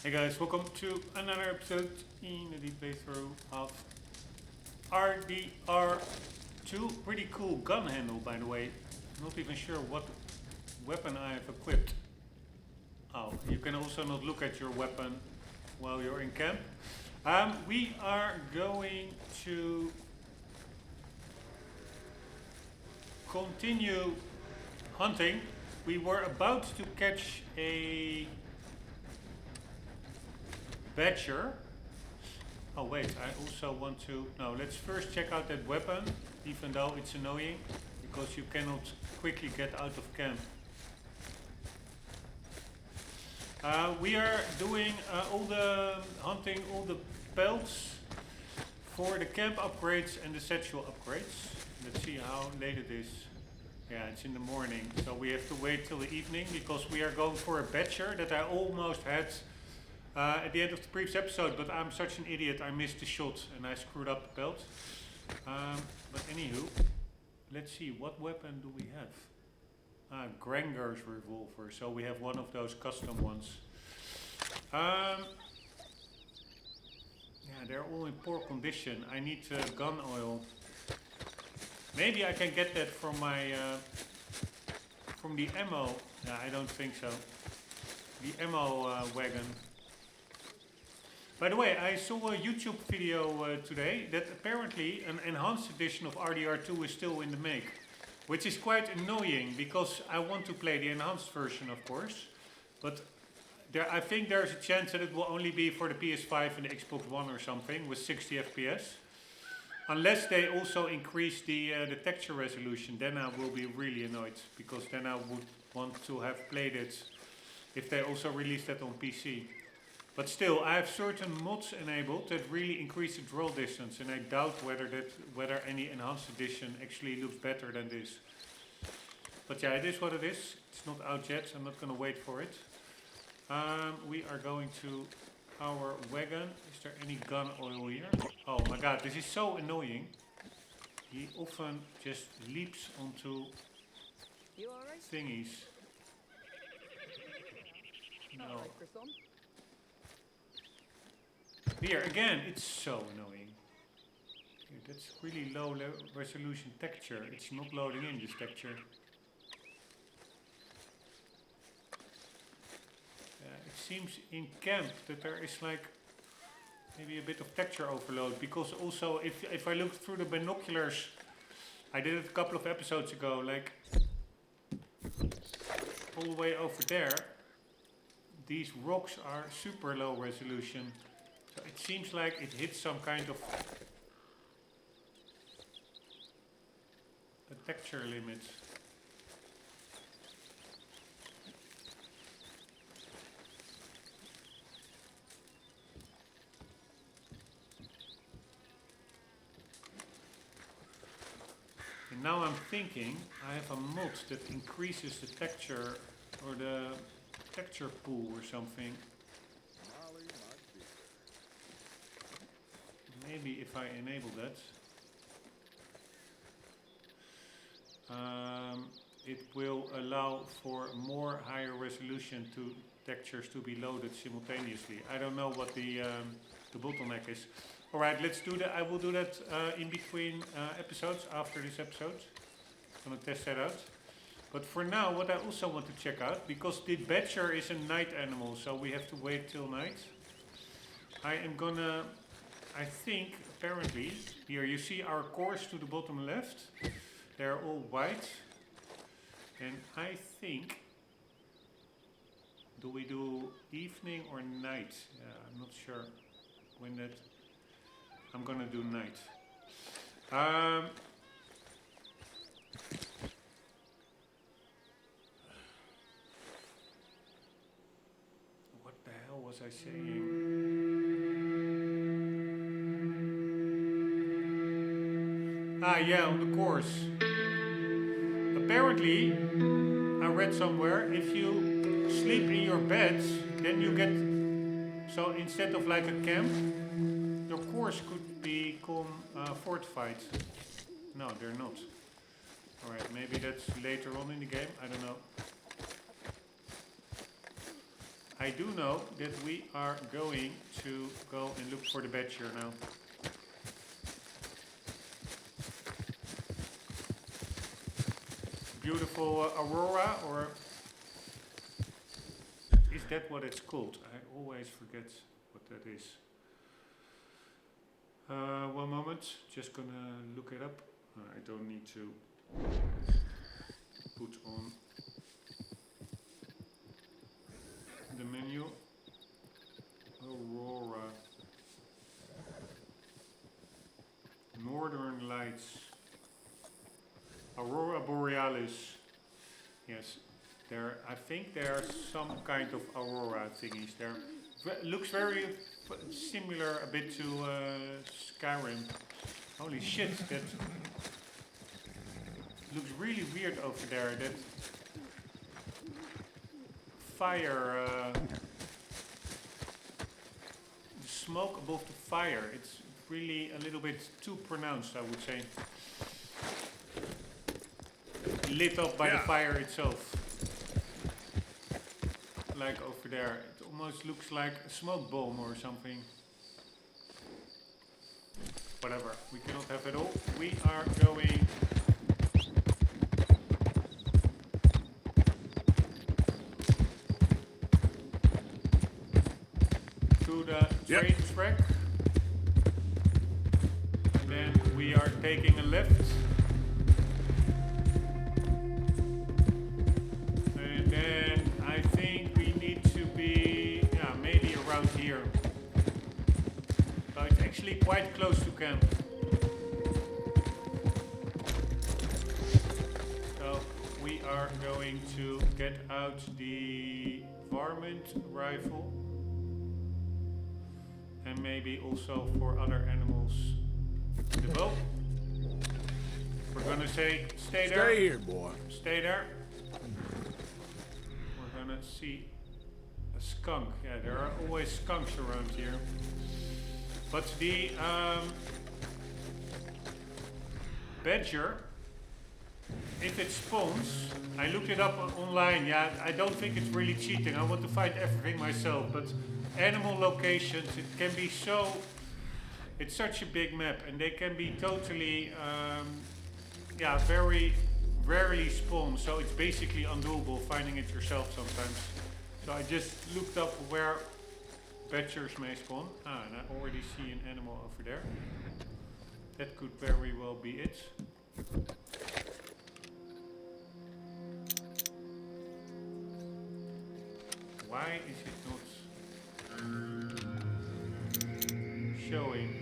Hey guys, welcome to another episode in the deep playthrough of RDR2. Pretty cool gun handle, by the way. Not even sure what weapon I have equipped. Oh, you can also not look at your weapon while you're in camp. We are going to continue hunting. We were about to catch a badger. Oh wait, I also want to... No, let's first check out that weapon, even though it's annoying, because you cannot quickly get out of camp. We are doing all the hunting, all the pelts for the camp upgrades and the sexual upgrades. Let's see how late it is. Yeah, it's in the morning, so we have to wait till the evening because we are going for a badger that I almost had at the end of the previous episode, but I'm such an idiot, I missed the shot and I screwed up the belt. But anywho, let's see, what weapon do we have? Granger's revolver, so we have one of those custom ones. Yeah, they're all in poor condition. I need gun oil. Maybe I can get that from my from the ammo. No, I don't think so. The ammo wagon. By the way, I saw a YouTube video today that apparently an enhanced edition of RDR2 is still in the make. Which is quite annoying because I want to play the enhanced version, of course. But I think there's a chance that it will only be for the PS5 and the Xbox One or something with 60 FPS. Unless they also increase the texture resolution, then I will be really annoyed. Because then I would want to have played it if they also release that on PC. But still, I have certain mods enabled that really increase the draw distance, and I doubt whether any enhanced edition actually looks better than this. But yeah, it is what it is. It's not out yet, so I'm not going to wait for it. We are going to our wagon. Is there any gun oil here? Oh my god, this is so annoying. He often just leaps onto thingies. No. Here, again, it's so annoying. Here, that's really low resolution texture. It's not loading in this texture. It seems in camp that there is like maybe a bit of texture overload. Because also, if I look through the binoculars, I did it a couple of episodes ago, like all the way over there, these rocks are super low resolution. So it seems like it hits some kind of a texture limit. And now I'm thinking I have a mod that increases the texture or the texture pool or something. Maybe if I enable that, it will allow for more higher resolution textures to be loaded simultaneously. I don't know what the bottleneck is. All right, let's do that. I will do that in between episodes after this episode. I'm gonna test that out. But for now, what I also want to check out, because the badger is a night animal, so we have to wait till night. I think, apparently, here you see our cores to the bottom left. They're all white. And I think, do we do evening or night? Yeah, I'm not sure when that... I'm gonna do night. What the hell was I saying? Yeah, on the course. Apparently, I read somewhere, if you sleep in your bed, then you get... So instead of like a camp, your cores could become fortified. No, they're not. Alright, maybe that's later on in the game, I don't know. I do know that we are going to go and look for the badger now. Beautiful aurora, or is that what it's called? I always forget what that is. One moment, just gonna look it up. I don't need to put on the menu. Aurora. Northern Lights. Aurora Borealis. Yes, there. I think there are some kind of aurora thingies there. Looks very similar a bit to Skyrim. Holy shit, that looks really weird over there. That fire, the smoke above the fire. It's really a little bit too pronounced, I would say. Lit up by the fire itself. Like over there. It almost looks like a smoke bomb or something. Whatever, we cannot have it all. We are going to the train track. And then we are taking a left. And then I think we need to be, maybe around here. So it's actually quite close to camp. So we are going to get out the varmint rifle. And maybe also for other animals the bow. We're gonna say stay there. Stay here, boy. Stay there. We're gonna see a skunk. Yeah, there are always skunks around here. But the badger, if it spawns, I looked it up online. Yeah, I don't think it's really cheating. I want to find everything myself. But animal locations, it can be so. It's such a big map, and they can be totally, very rarely spawn. So it's basically undoable finding it yourself sometimes. So I just looked up where badgers may spawn. And I already see an animal over there. That could very well be it. Why is it not showing?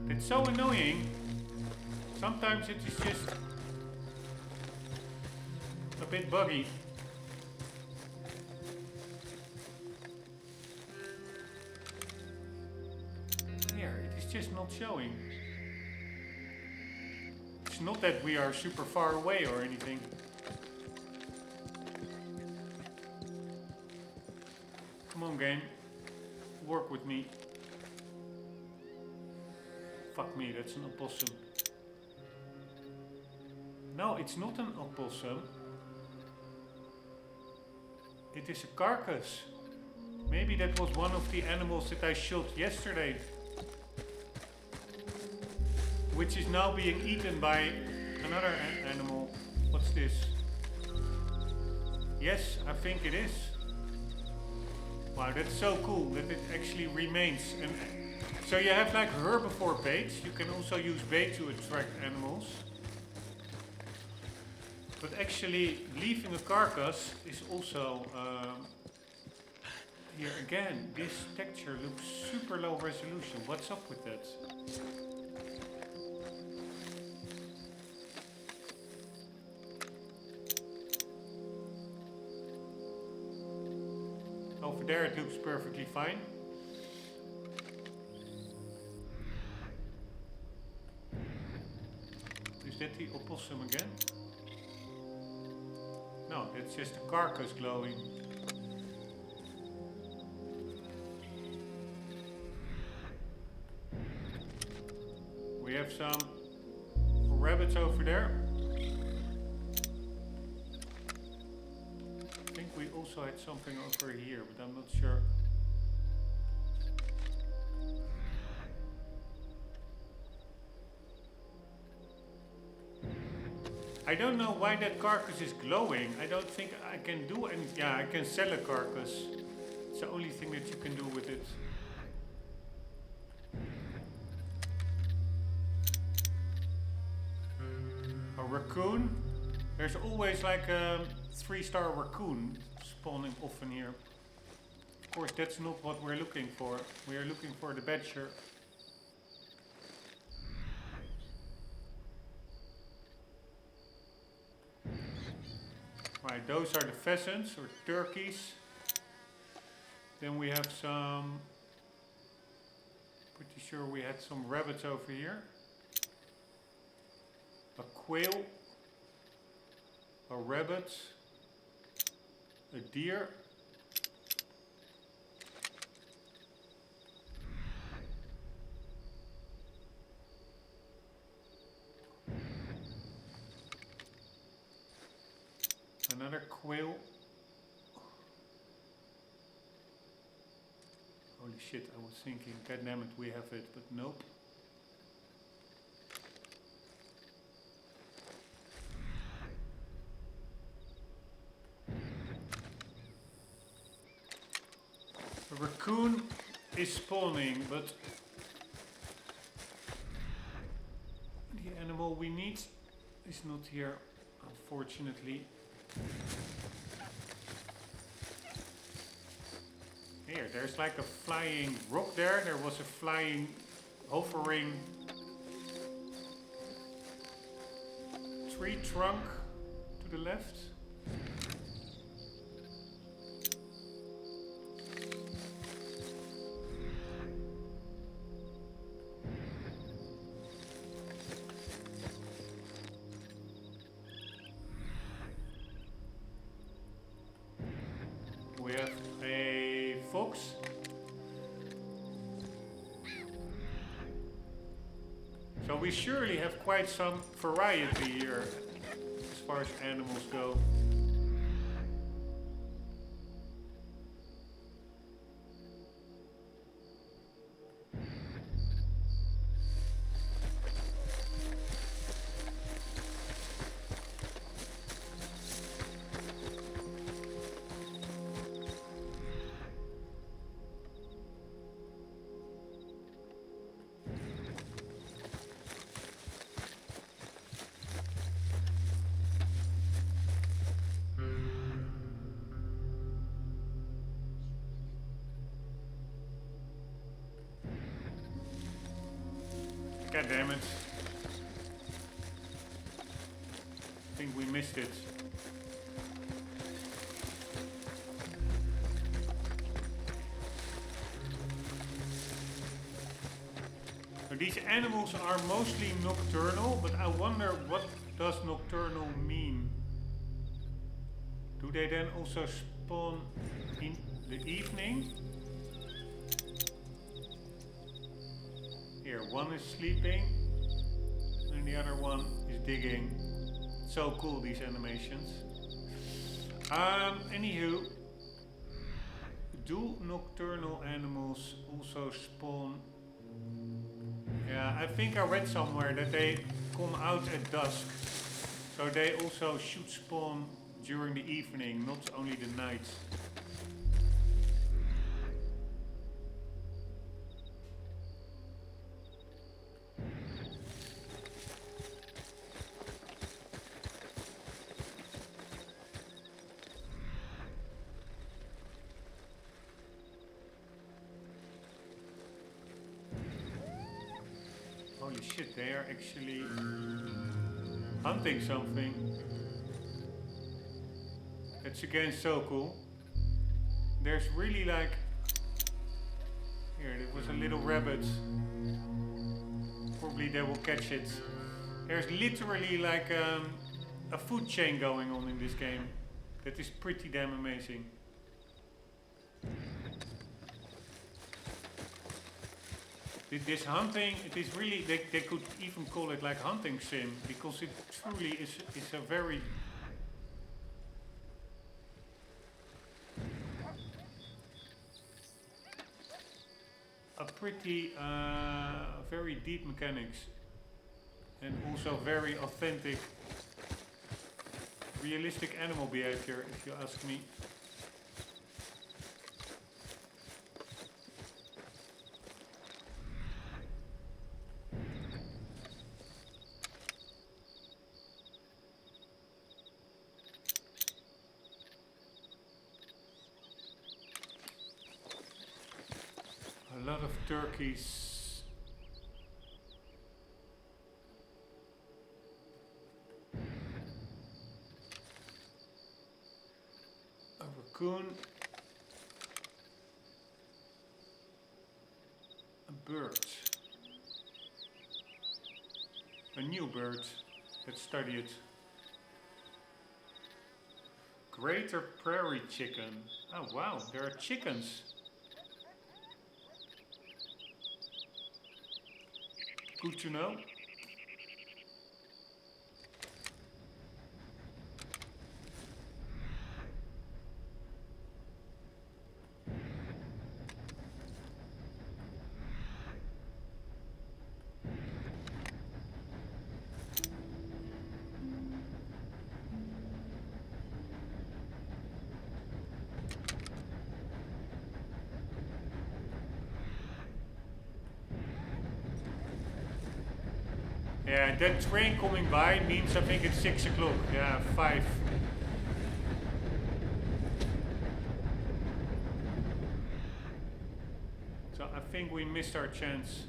It's so annoying. Sometimes it is just a bit buggy. Here, it is just not showing. It's not that we are super far away or anything. Come on, game. Work with me. Fuck me, that's an opossum. No, it's not an opossum. It is a carcass. Maybe that was one of the animals that I shot yesterday. Which is now being eaten by another animal. What's this? Yes, I think it is. Wow, that's so cool that it actually remains. And so you have like herbivore bait. You can also use bait to attract animals. But actually leaving a carcass is also... here again, this texture looks super low resolution. What's up with that? Over there it looks perfectly fine. Is that the opossum again? No, it's just a carcass glowing. We have some rabbits over there. I think we also had something over here, but I'm not sure. I don't know why that carcass is glowing. I don't think I can do any. Yeah, I can sell a carcass. It's the only thing that you can do with it. A raccoon. There's always like a 3-star raccoon spawning often here. Of course, that's not what we're looking for. We are looking for the badger. Right, those are the pheasants or turkeys. Then we have some, pretty sure we had some rabbits over here. A quail, a rabbit, a deer. Another quail. Holy shit, I was thinking, goddammit, we have it, but nope. A raccoon is spawning, but the animal we need is not here, unfortunately. Here, there's like a flying rock there. There was a flying, hovering tree trunk to the left. We have a fox. So we surely have quite some variety here as far as animals go. God damn it. I think we missed it. So these animals are mostly nocturnal, but I wonder what does nocturnal mean? Do they then also spawn in the evening? Here, one is sleeping and the other one is digging. So cool, these animations. Anywho, do nocturnal animals also spawn? Yeah, I think I read somewhere that they come out at dusk. So they also should spawn during the evening, not only the night. Holy shit, they are actually hunting something. That's again so cool. There's really like... Here, there was a little rabbit. Probably they will catch it. There's literally like a food chain going on in this game. That is pretty damn amazing. This hunting, it is really, they could even call it like hunting sim, because it truly is a very... a pretty, very deep mechanics. And also very authentic, realistic animal behavior, if you ask me. A lot of turkeys. A raccoon. A bird. A new bird. Let's study it. Greater prairie chicken. Oh wow, there are chickens. Good to know. Yeah, that train coming by means I think it's 6 o'clock. Yeah, 5. So I think we missed our chance.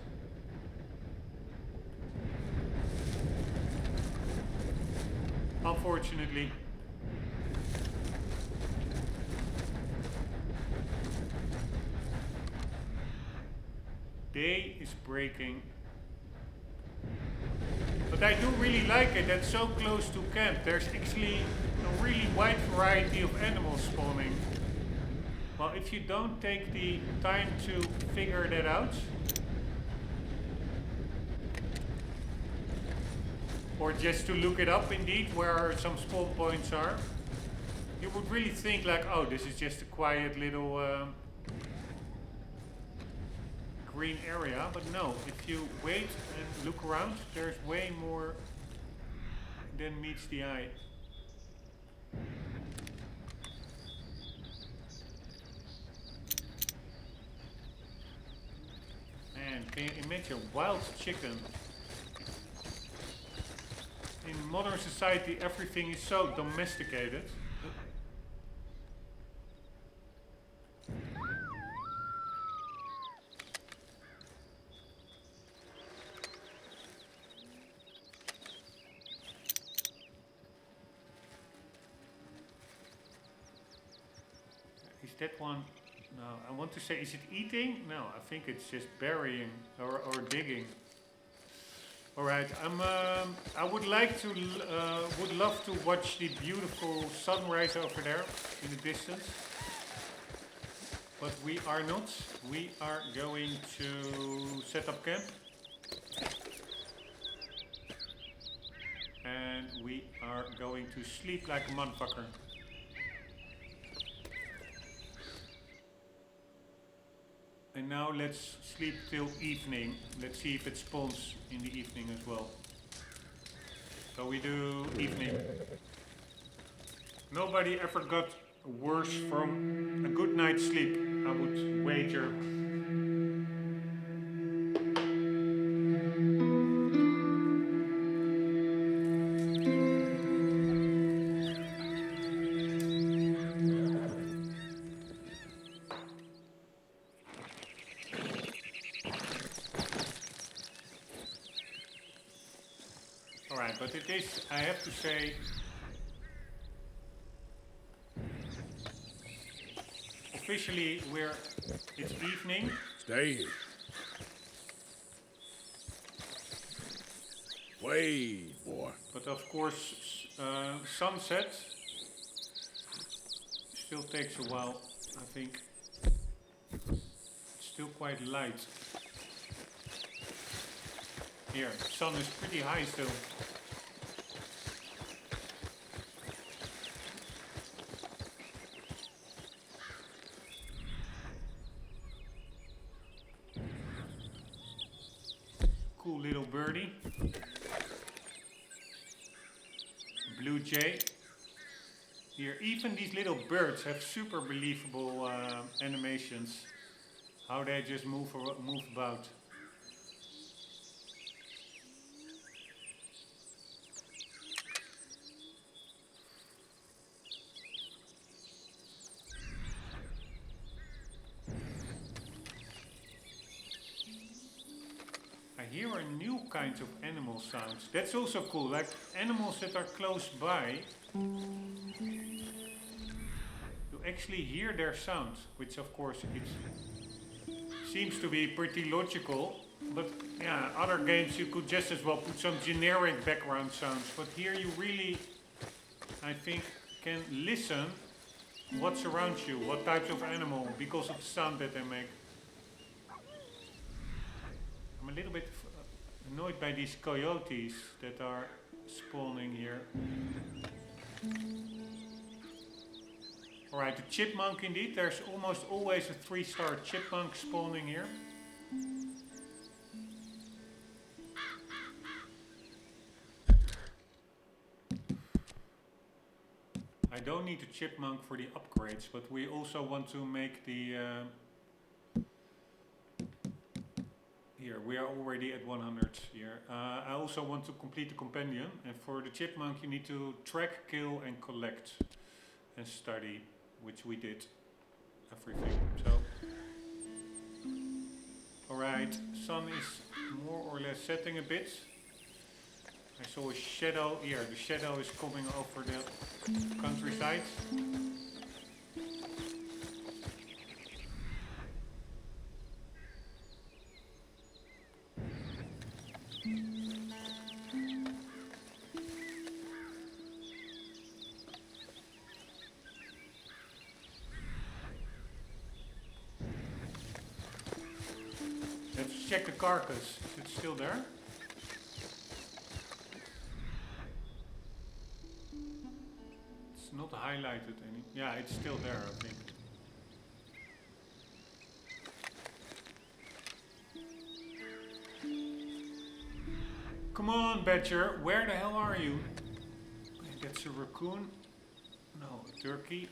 Unfortunately. Day is breaking. But I do really like it, that's so close to camp. There's actually a really wide variety of animals spawning. Well, if you don't take the time to figure that out, or just to look it up indeed, where some spawn points are, you would really think like, oh, this is just a quiet little green area, but no, if you wait and look around, there's way more than meets the eye. Man, can you imagine wild chicken? In modern society, everything is so domesticated. Is that one? No, I want to say, is it eating? No, I think it's just burying or digging. All right, I would like to, would love to watch the beautiful sunrise over there in the distance, but we are not. We are going to set up camp, and we are going to sleep like a motherfucker. And now let's sleep till evening. Let's see if it spawns in the evening as well. So we do evening. Nobody ever got worse from a good night's sleep, I would wager. Alright, but it is, I have to say, officially it's evening. Stay here. Wait, boy. But of course, sunset still takes a while, I think. It's still quite light. Here, sun is pretty high still. Cool little birdie. Blue jay. Here, even these little birds have super believable animations. How they just move about. I hear a new kind of animal sounds. That's also cool, like animals that are close by. You actually hear their sound, which of course it seems to be pretty logical. But yeah, other games you could just as well put some generic background sounds. But here you really, I think, can listen what's around you, what types of animal, because of the sound that they make. I'm a little bit annoyed by these coyotes that are spawning here. Alright, the chipmunk indeed. There's almost always a 3-star chipmunk spawning here. I don't need a chipmunk for the upgrades, but we also want to make the... here, we are already at 100 here. I also want to complete the compendium, and for the chipmunk you need to track, kill and collect and study, which we did everything. So, alright, sun is more or less setting a bit. I saw a shadow here, the shadow is coming over the countryside. Let's check the carcass. Is it still there? It's not highlighted any. Yeah, it's still there, I think. Come on, Badger, where the hell are you? That's a raccoon. No, a turkey.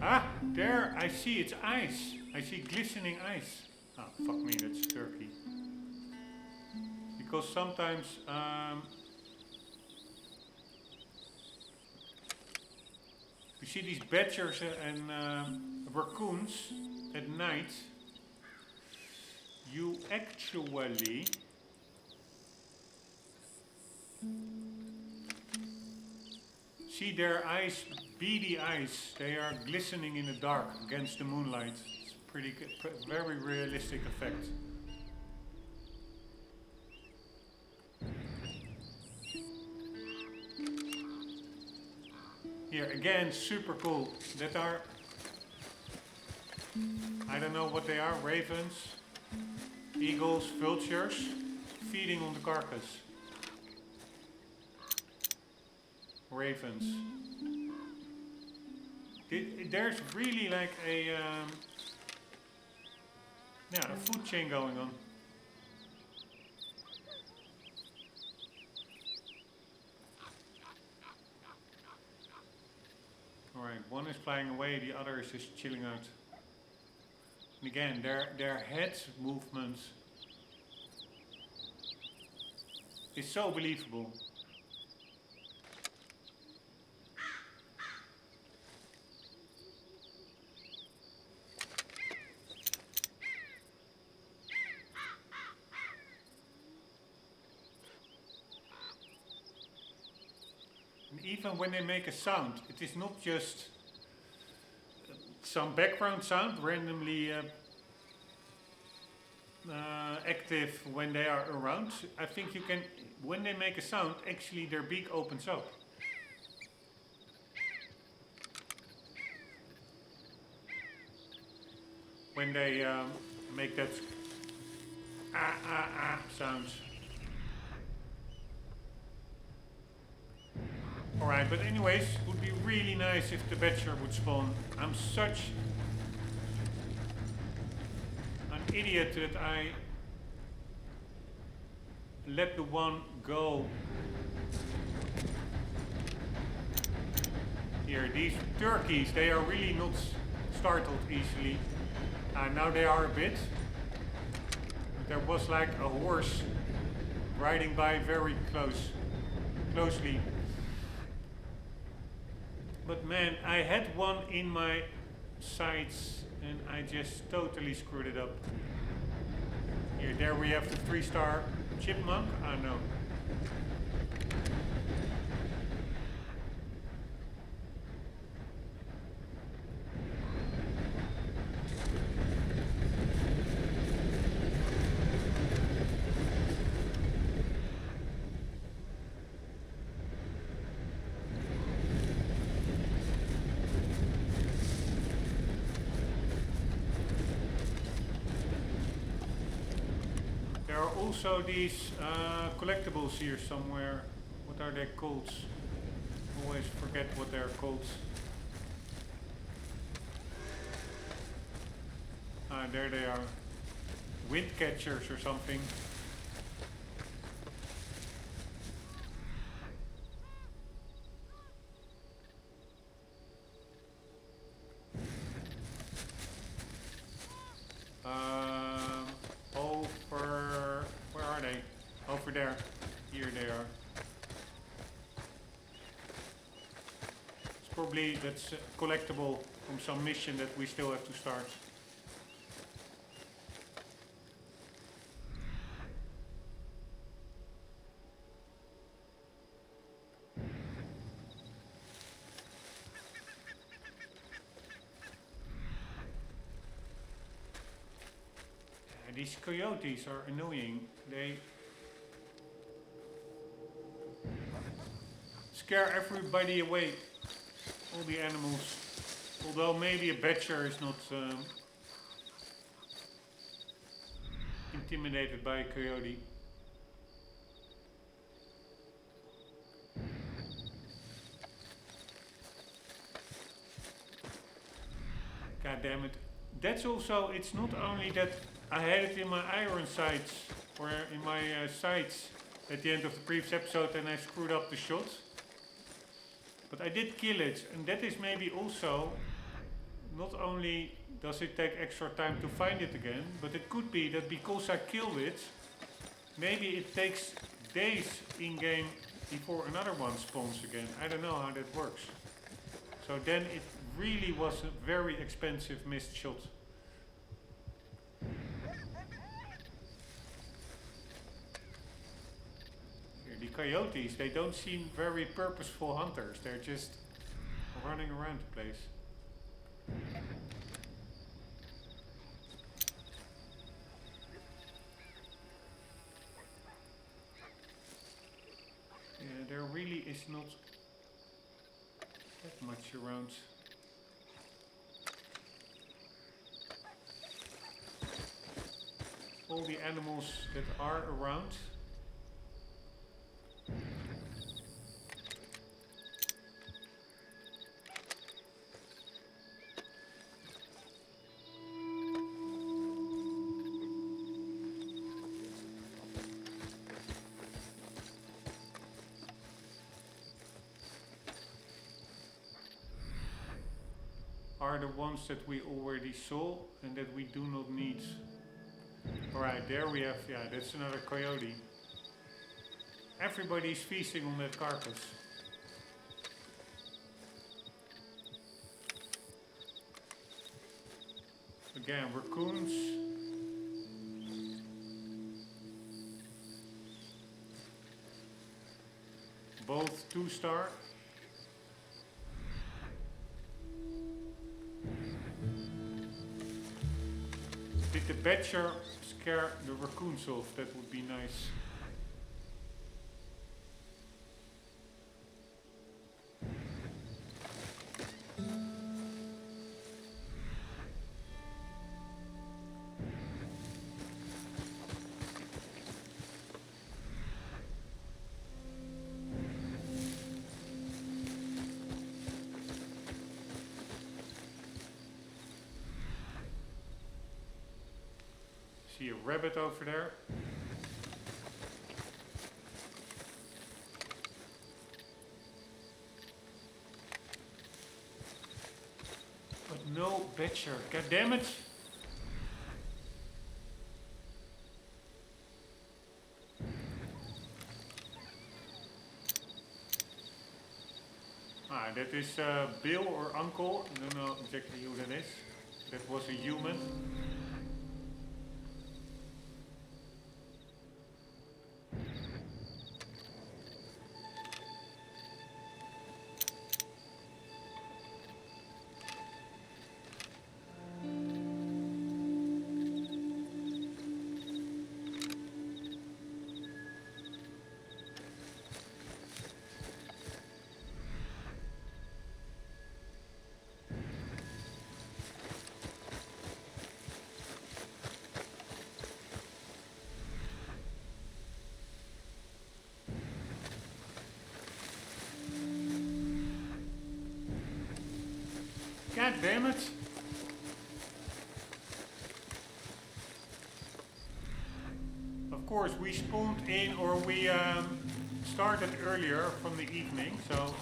Ah, there, I see, it's ice. I see glistening ice. Oh, fuck me, that's a turkey. Because sometimes, you see these badgers and raccoons at night. You actually see their eyes, beady eyes. They are glistening in the dark against the moonlight. It's pretty good, very realistic effect. Here again, super cool. That are, I don't know what they are, ravens, eagles, vultures, feeding on the carcass. Ravens. There's really like a food chain going on. Alright, one is flying away, the other is just chilling out. And again, their head movements is so believable. Even when they make a sound, it is not just some background sound randomly active when they are around. I think you can, when they make a sound, actually their beak opens up. When they make that sounds. Alright, but anyways, it would be really nice if the Badger would spawn. I'm such an idiot that I let the one go. Here, these turkeys, they are really not startled easily. Now they are a bit. There was like a horse riding by very closely. But man, I had one in my sights and I just totally screwed it up. Here, there we have the 3-star chipmunk. No. There are also these collectibles here somewhere. What are they called? Always forget what they're called. There they are. Wind catchers or something. Where are they? Over there. Here they are. It's probably, that's collectible from some mission that we still have to start. These coyotes are annoying. They scare everybody away. All the animals. Although maybe a badger is not intimidated by a coyote. God damn it. That's also, it's not only that I had it in my iron sights, or in my sights at the end of the previous episode and I screwed up the shot. But I did kill it, and that is maybe also, not only does it take extra time to find it again, but it could be that because I killed it, maybe it takes days in-game before another one spawns again. I don't know how that works. So then it really was a very expensive missed shot. Coyotes, they don't seem very purposeful hunters. They're just running around the place. Yeah, there really is not that much around. All the animals that are around. Are the ones that we already saw and that we do not need. Alright, there we have, yeah, that's another coyote. Everybody's feasting on that carcass. Again, raccoons. Both 2-star. Did the badger scare the raccoons off? That would be nice. See a rabbit over there. But no badger. God damn it! Ah, that is Bill or Uncle. I don't know exactly who that is. That was a human. God damn it! Of course, we spawned in, or we started earlier from the evening, so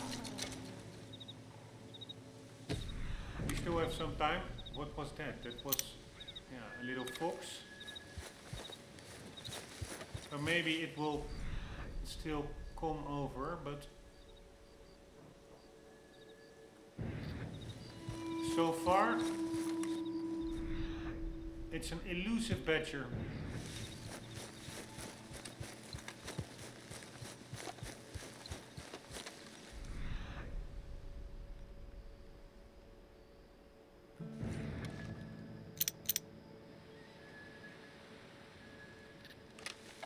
we still have some time. What was that? That was, yeah, a little fox. So maybe it will still come over, but so far it's an elusive badger.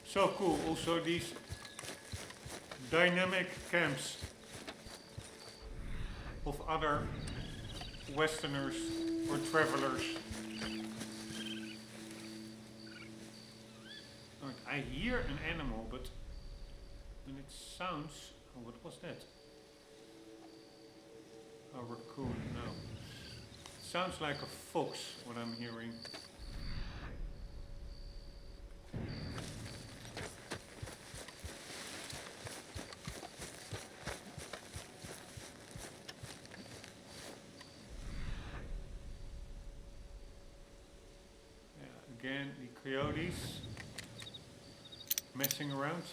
So cool, also these dynamic camps of other Westerners or travelers. Right, I hear an animal, but when it sounds, oh, what was that? A raccoon, no. It sounds like a fox, what I'm hearing. Again, the coyotes messing around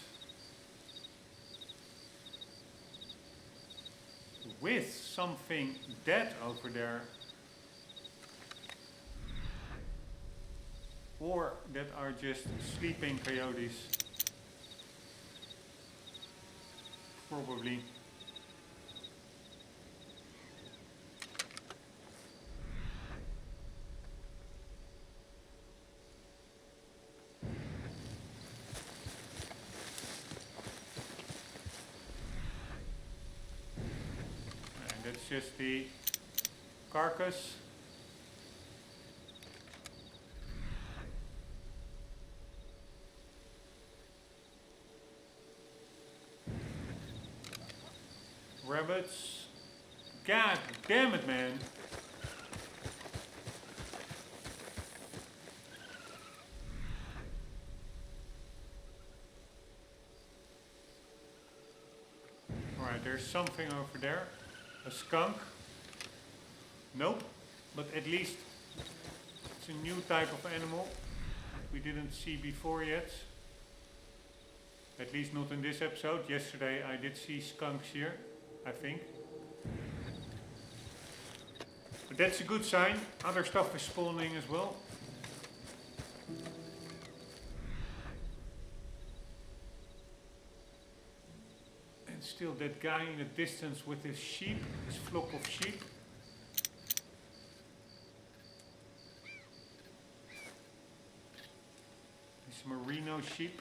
with something dead over there, or that are just sleeping coyotes, probably. That's just the carcass. Rabbits. God damn it, man. Alright, there's something over there. A skunk? Nope, but at least it's a new type of animal we didn't see before yet. At least not in this episode. Yesterday I did see skunks here, I think. But that's a good sign. Other stuff is spawning as well. Still that guy in the distance with his sheep, his flock of sheep. It's merino sheep.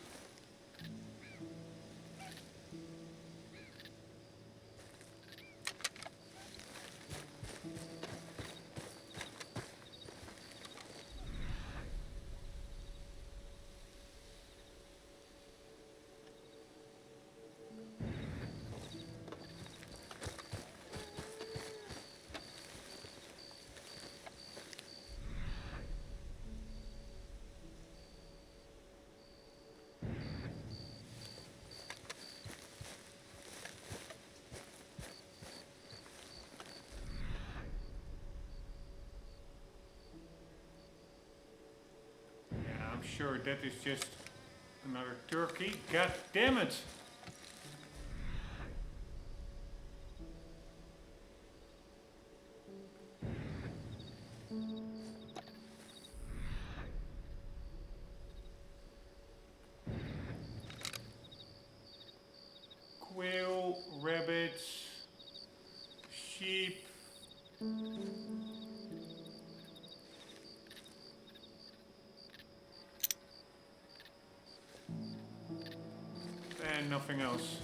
I'm sure that is just another turkey. God damn it! Quail, rabbits, sheep. And nothing else.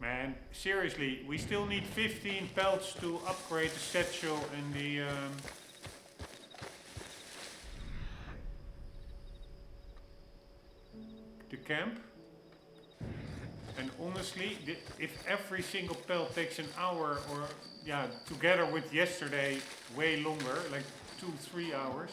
Man, seriously, we still need 15 pelts to upgrade the satchel and the camp. And honestly, if every single pelt takes an hour, or yeah, together with yesterday, way longer, like 2-3 hours.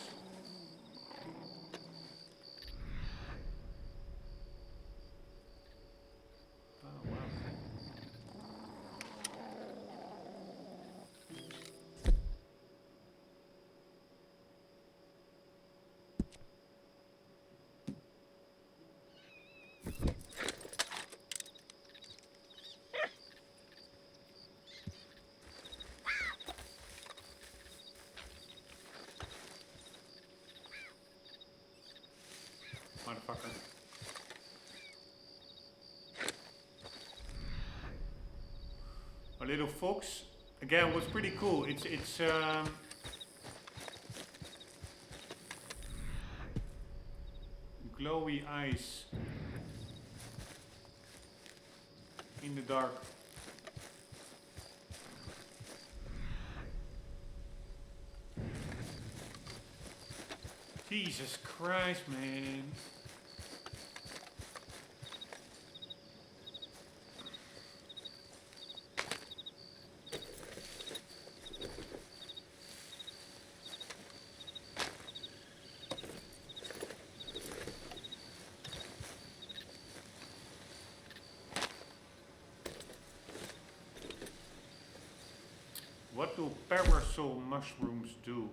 Motherfucker. A little fox. Again, was pretty cool. It's glowy eyes in the dark. Jesus Christ, man. What do parasol mushrooms do?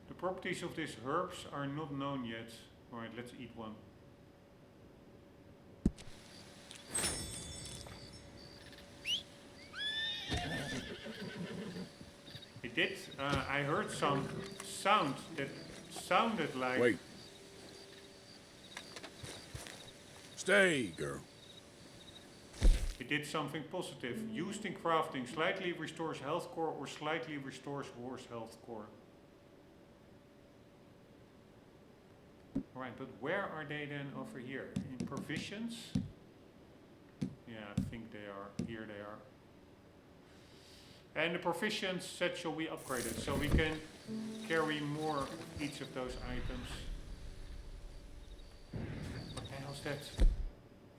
The properties of these herbs are not known yet. Alright, let's eat one. It did. I heard some sound that sounded like... Wait. Stay, girl. It did something positive. Used in crafting, slightly restores health core or slightly restores horse health core. Right, but where are they then over here? In provisions? Yeah, I think they are. Here they are. And the provisions set shall be upgraded, so we can carry more of each of those items. What the hell's that?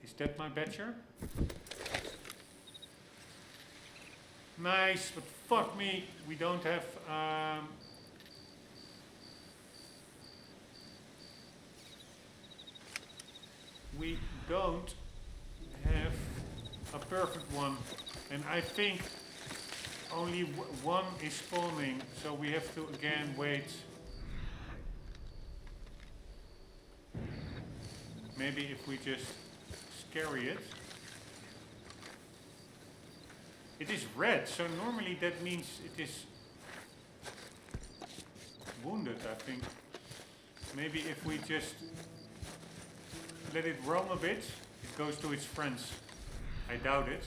Is that my badger? Nice, but fuck me, we don't have we don't have a perfect one, and I think only one is spawning, so we have to again wait. Maybe if we just scary it. It is red, so normally that means it is wounded, I think. Maybe if we just let it roam a bit, it goes to its friends. I doubt it.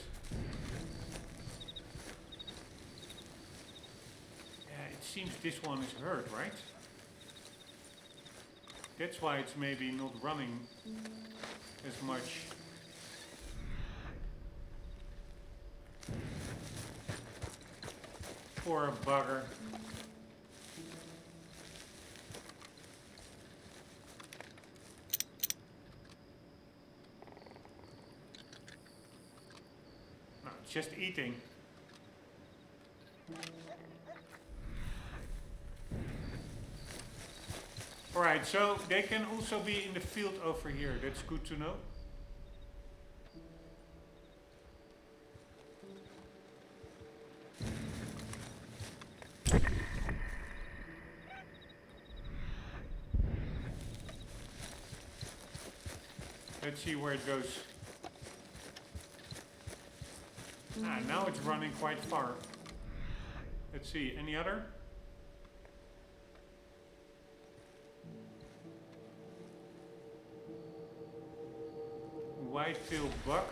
Yeah, it seems this one is hurt, right? That's why it's maybe not running as much. Poor bugger. No, it's just eating. Alright, so they can also be in the field over here. That's good to know. Let's see where it goes. Ah, now it's running quite far. Let's see, any other? White-tailed buck.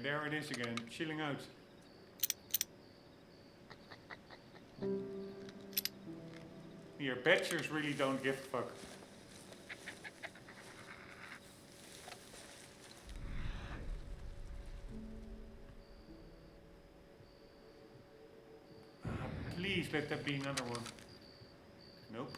There it is again, chilling out. Here, badgers really don't give a fuck. Please let that be another one. Nope.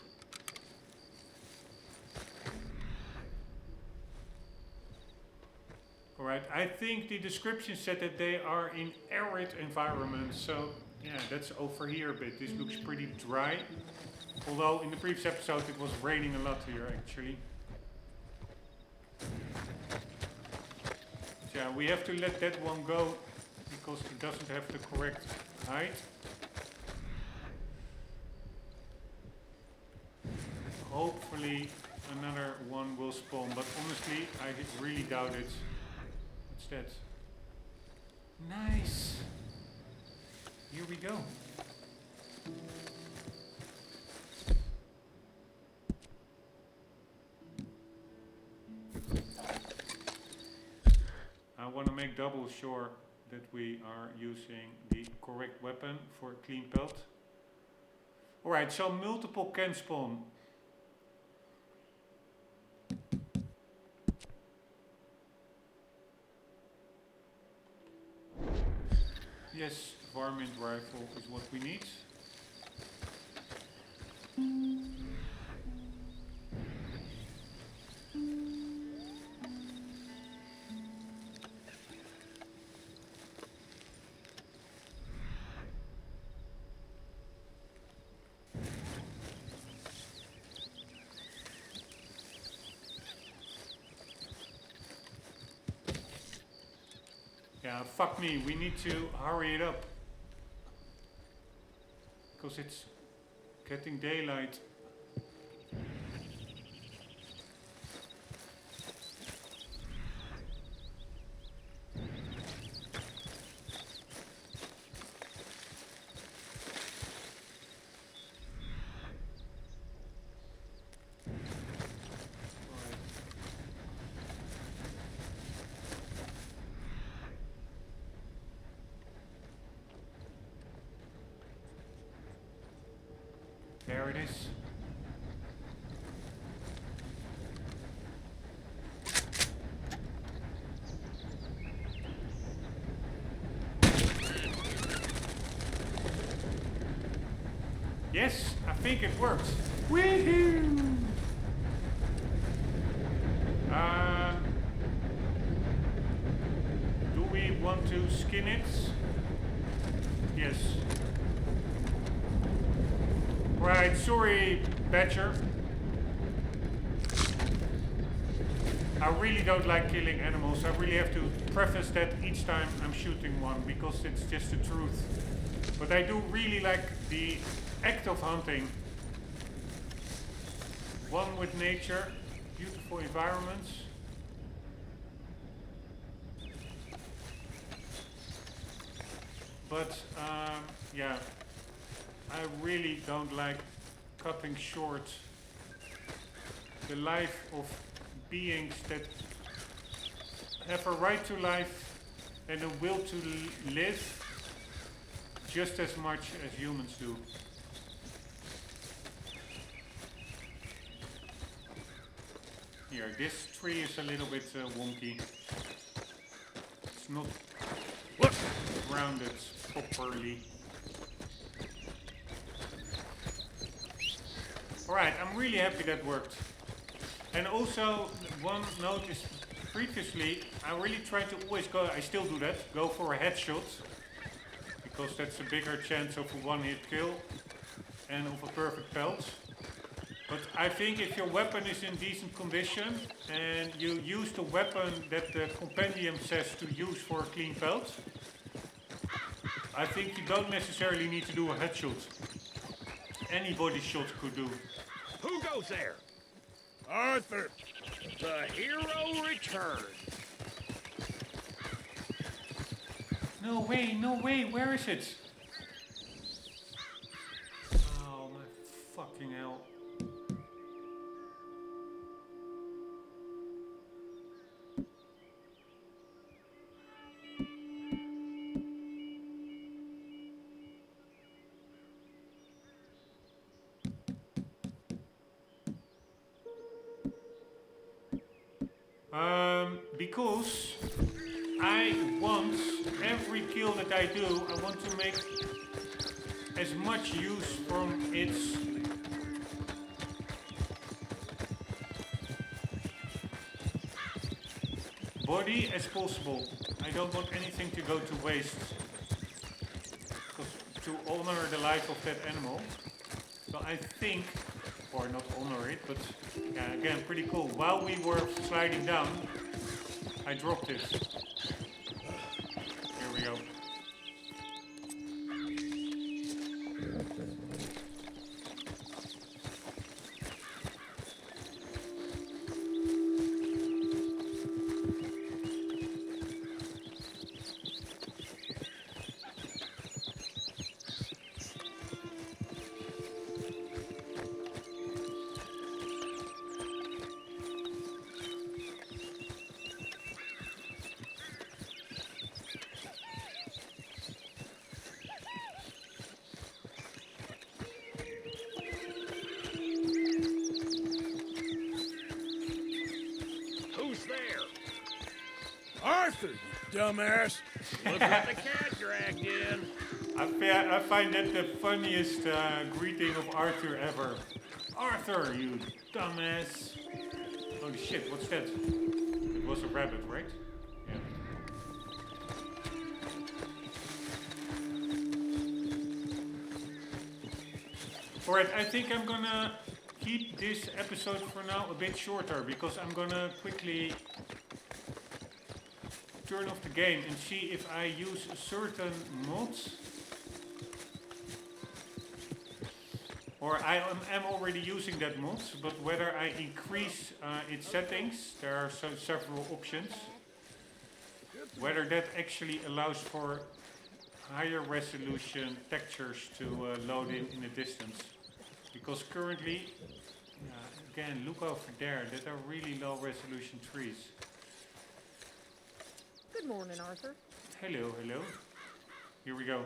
Alright, I think the description said that they are in arid environments, so yeah, that's over here a bit. This looks pretty dry. Although in the previous episode it was raining a lot here actually. So yeah, we have to let that one go because it doesn't have the correct height. Hopefully another one will spawn, but honestly I really doubt it. What's that? Nice! Here we go. I want to make double sure that we are using the correct weapon for clean pelt. Alright, so multiple can spawn. Yes, varmint rifle is what we need. Yeah, fuck me, we need to hurry it up. Because it's getting daylight. There it is. Yes, I think it works. Woohoo! Do we want to skin it? Yes. Right, sorry, Badger. I really don't like killing animals. I really have to preface that each time I'm shooting one because it's just the truth. But I do really like the act of hunting. One with nature, beautiful environments. But yeah, I really don't like cutting short the life of beings that have a right to life and a will to live just as much as humans do. Here, this tree is a little bit wonky. It's not grounded properly. Alright, I'm really happy that worked. And also, one note is previously, I really tried to always go, I still do that, go for a headshot. Because that's a bigger chance of a one-hit kill and of a perfect pelt. But I think if your weapon is in decent condition and you use the weapon that the compendium says to use for a clean pelt, I think you don't necessarily need to do a headshot. Any body shot could do. Who goes there? Arthur! The hero returns. No way, where is it? Oh my fucking hell. Because I want every kill that I do, I want to make as much use from its body as possible. I don't want anything to go to waste. Because to honor the life of that animal. So I think, or not honor it, but yeah, again, pretty cool. While we were sliding down, I dropped it. Here we go. Arthur, you dumbass! Look what the cat dragged in. I find that the funniest greeting of Arthur ever. Arthur, you dumbass. Holy shit, what's that? It was a rabbit, right? Yeah. Alright, I think I'm gonna keep this episode for now a bit shorter because I'm gonna quickly turn off the game and see if I use certain mods. Or I am already using that mod, but whether I increase its settings, there are several options. Whether that actually allows for higher resolution textures to load in the distance. Because currently, again, look over there, that are really low resolution trees. Good morning, Arthur. Hello, hello. Here we go.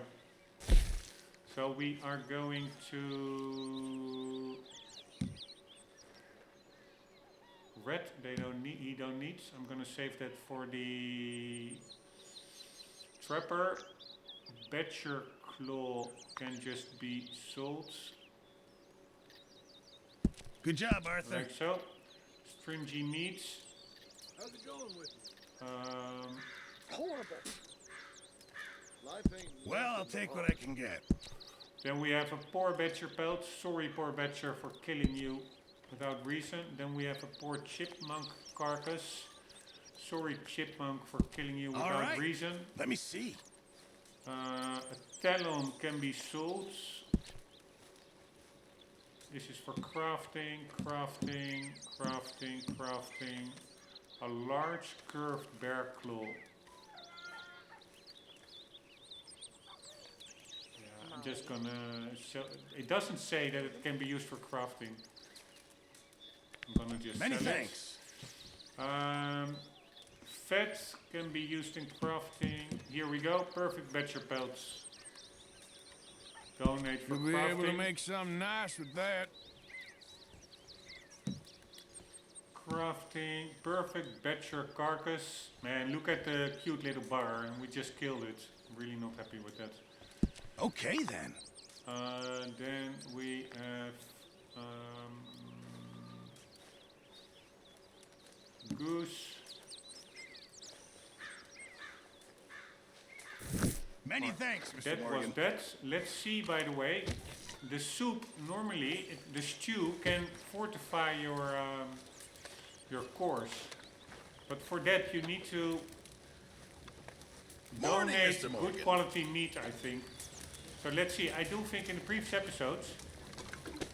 So we are going to red. They don't need. He don't need. So I'm gonna save that for the trapper. Badger claw can just be sold. Good job, Arthur. like so. Stringy meats. How's it going with you? Horrible. Life ain't Well, I'll take what I can get. Then we have a poor badger pelt. Sorry, poor badger, for killing you without reason. Then we have a poor chipmunk carcass. Sorry, chipmunk, for killing you without right. reason. Let me see. A talon can be sold. This is for crafting, crafting, crafting, crafting. A large curved bear claw. Yeah, I'm just gonna show. It doesn't say that it can be used for crafting. I'm gonna just Many sell thanks. it. Fat can be used in crafting. Here we go. Perfect badger pelts. Donate for We'll be able to crafting. make something nice with that. Crafting, perfect badger carcass. Man, look at the cute little bar, and we just killed it. I'm really not happy with that. Okay, then. Then we have goose. Many thanks, Mr. That Morgan. was that. Let's see, by the way, the soup normally, the stew can fortify your course, but for that you need to Morning, donate Mr. good Morgan. quality meat, I think. So let's see. I do think in the previous episodes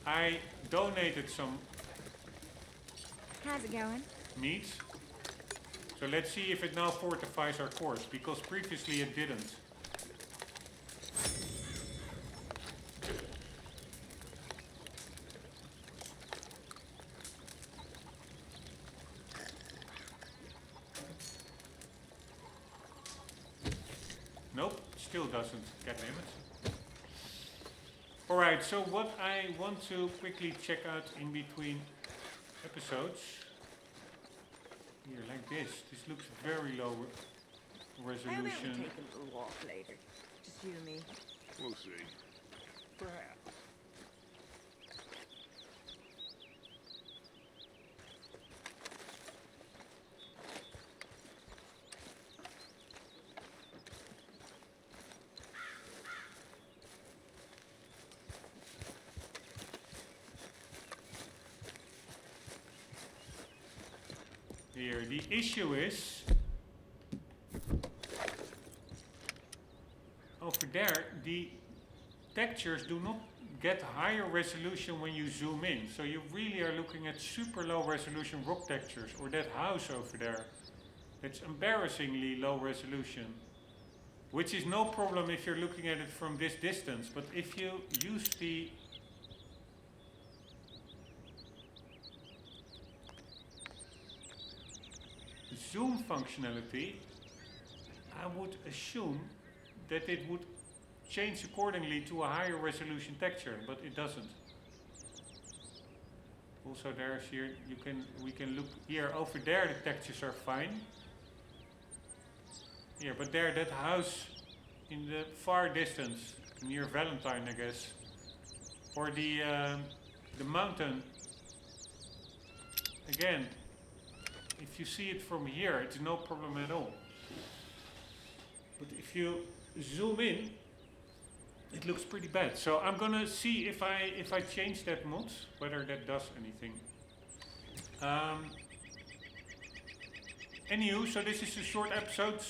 I donated some How's it going? meat. So let's see if it now fortifies our course, because previously it didn't. Nope, still doesn't get limit. Alright, so what I want to quickly check out in between episodes. Here, like this. This looks very low How about we resolution. take a little walk later? Just you and me. We'll see. Perhaps. Here, the issue is over there, the textures do not get higher resolution when you zoom in. So you really are looking at super low resolution rock textures, or that house over there. It's embarrassingly low resolution. Which is no problem if you're looking at it from this distance, but if you use the zoom functionality, I would assume that it would change accordingly to a higher resolution texture, but it doesn't. Also there's here, we can look here, over there the textures are fine. Here, but there, that house in the far distance, near Valentine, I guess, or the mountain, again, if you see it from here, it's no problem at all. But if you zoom in, it looks pretty bad. So I'm gonna see if I change that mod, whether that does anything. Anywho, so this is a short episode.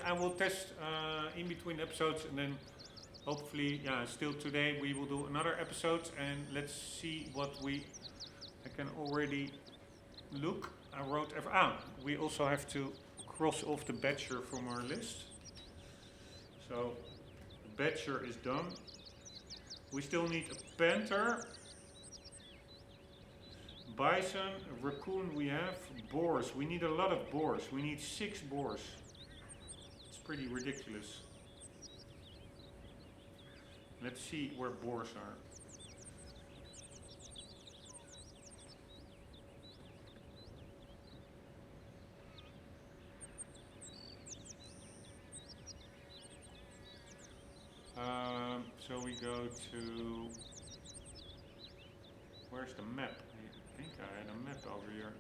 I will test in between episodes, and then hopefully, yeah, still today we will do another episode, and let's see what I can already look. I wrote, we also have to cross off the badger from our list. So, the badger is done. We still need a panther, bison, a raccoon we have, boars. We need a lot of boars. We need 6 boars. It's pretty ridiculous. Let's see where boars are. So we go to, where's the map? a map over here.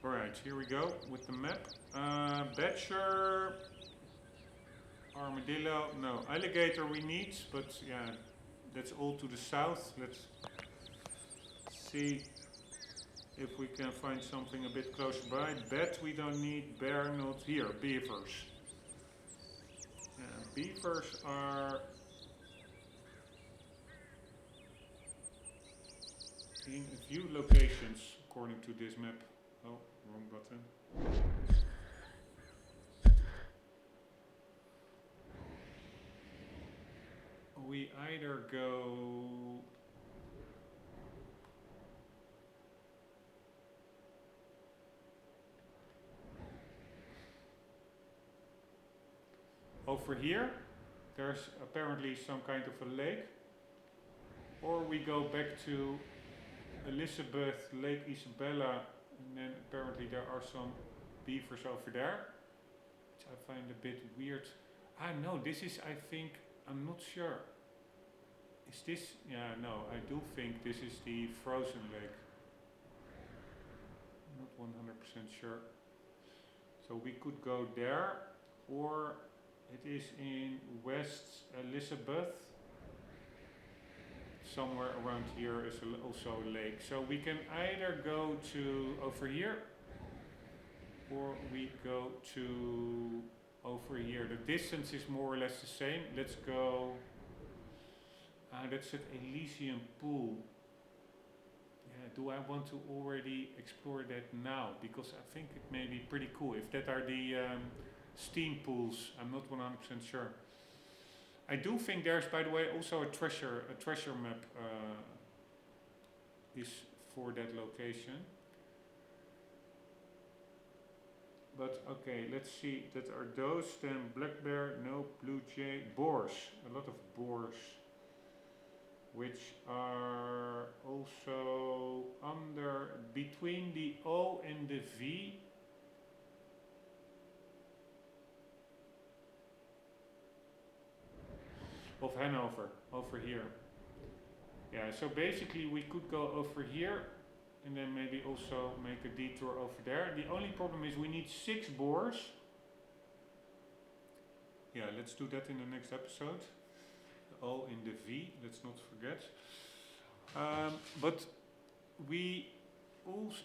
Alright, here we go with the map. Badger, armadillo, no, alligator we need, but yeah, that's all to the south. Let's see if we can find something a bit closer by. Bat we don't need, bear not here, beavers. Yeah, beavers are in a few locations according to this map. Oh, wrong button. We either go over here, there's apparently some kind of a lake, or we go back to Elizabeth, Lake Isabella, and then apparently there are some beavers over there, which I find a bit weird. Ah no, this is, I think, I'm not sure. Is this, yeah, no, I do think this is the frozen lake. Not 100% sure. So we could go there, or it is in West Elizabeth. Somewhere around here is also a lake. So we can either go to over here, or we go to over here. The distance is more or less the same. Let's go. That's at Elysian Pool. Yeah, do I want to already explore that now? Because I think it may be pretty cool. If that are the steam pools, I'm not 100% sure. I do think there's, by the way, also a treasure map is for that location. But okay, let's see. That are those. Then black bear, no blue jay, boars. A lot of boars, which are also under between the O and the V. Of Hanover, over here. Yeah, so basically we could go over here and then maybe also make a detour over there. The only problem is we need 6 boars. Yeah, let's do that in the next episode. The O in the V, let's not forget. But we also,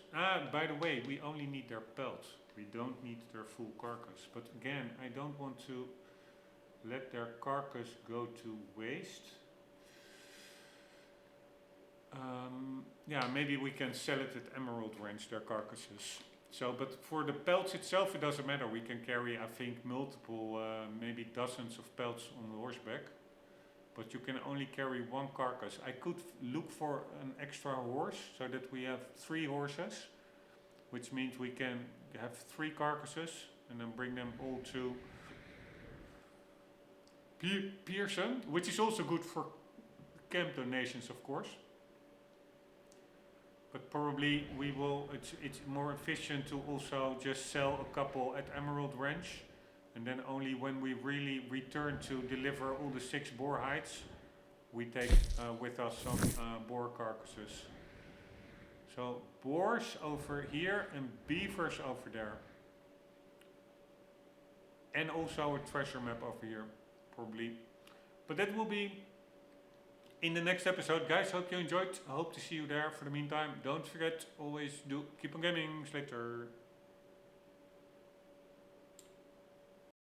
by the way, we only need their pelt. We don't need their full carcass. But again, I don't want to let their carcass go to waste. Yeah, maybe we can sell it at Emerald Ranch, their carcasses. So, but for the pelts itself, it doesn't matter. We can carry, I think, multiple, maybe dozens of pelts on horseback. But you can only carry 1 carcass. I could look for an extra horse, so that we have 3 horses. Which means we can have 3 carcasses, and then bring them all to Pearson, which is also good for camp donations, of course. But probably we will. It's more efficient to also just sell a couple at Emerald Ranch, and then only when we really return to deliver all the 6 boar hides, we take with us some boar carcasses. So boars over here and beavers over there, and also a treasure map over here. Probably. But that will be in the next episode. Guys, hope you enjoyed. I hope to see you there. For the meantime, don't forget, always do keep on gaming. Later.